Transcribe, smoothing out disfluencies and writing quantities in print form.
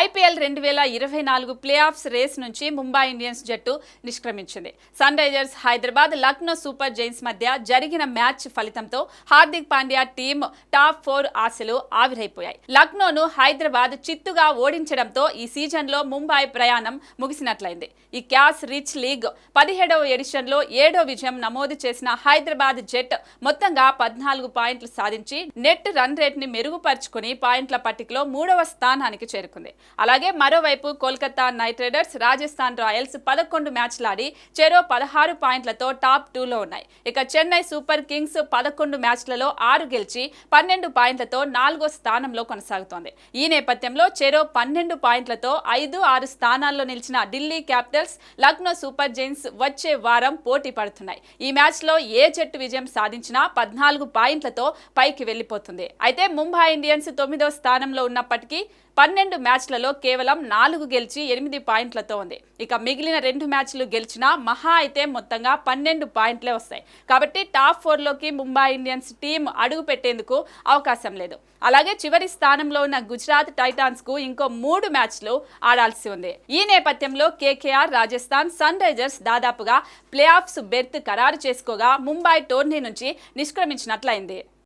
IPL 2024 play offs race నుంచి Mumbai Indians జట్టు నిష్క్రమించింది. Sunrisers Hyderabad, Lucknow Super Giants మధ్య జరిగిన మ్యాచ్ ఫలితంతో హార్దిక్ పాండ్యా టీం టాప్ 4 ఆశలు ఆవిరైపోయాయి. లక్నోను హైదరాబాద్ చిత్తుగా ఓడించడంతో ఈ సీజన్లో ముంబై ప్రయాణం ముగిసినట్లయింది. ఈ క్యాష్ రిచ్ లీగ్ 17వ ఎడిషన్లో 7వ విజయం నమోదు చేసిన హైదరాబాద్ జట్ మొత్తంగా 14 పాయింట్లు సాధించి నెట్ రన్ రేట్ ని మెరుగుపరుచుకుని పాయింట్ల పట్టికలో 3వ స్థానానికి చేరుకుంది. అలాగే మరోవైపు Kolkata night riders, Rajasthan Royals 11 మ్యాచ్లాడి చెరో 16 పాయింట్లతో టాప్ 2లో ఉన్నాయి. ఇక చెన్నై సూపర్ కింగ్స్ 11 మ్యాచ్లలో 6 గెలిచి 12 పాయింట్లతో 4వ స్థానంలో కొనసాగుతోంది. ఈ నేపథ్యంలో చెరో 12 పాయింట్లతో 5, 6 స్థానాల్లో నిలిచిన Delhi Capitals, Lucknow Super Giants వచ్చే వారం పోటీ పడుతున్నాయి. ఈ మ్యాచ్లో ఏ జట్టు విజయం సాధించినా 14 పాయింట్లతో పైకి వెళ్లిపోతుంది. అయితే ముంబై ఇండియన్స్ 9వ స్థానంలో ఉన్నప్పటికీ 12 మ్యాచ్లలో కేవలం 4 గెలిచి 8 పాయింట్లతో ఉంది. ఇక మిగిలిన 2 మ్యాచ్లు గెలిచినా మహా అయితే మొత్తంగా 12 పాయింట్లే వస్తాయి. కాబట్టి టాప్ 4లోకి ముంబై ఇండియన్స్ టీం అడుగు పెట్టేందుకు అవకాశం లేదు. అలాగే చివరి స్థానంలో ఉన్న గుజరాత్ టైటాన్స్ కు ఇంకో 3 మ్యాచ్లు ఆడాల్సి ఉంది. ఈ నేపథ్యంలో కేకేఆర్, రాజస్థాన్, సన్ రైజర్స్ దాదాపుగా ప్లే ఆఫ్స్ బెర్త్ ఖరారు చేసుకోగా ముంబై టోర్నీ నుంచి నిష్క్రమించినట్లయింది.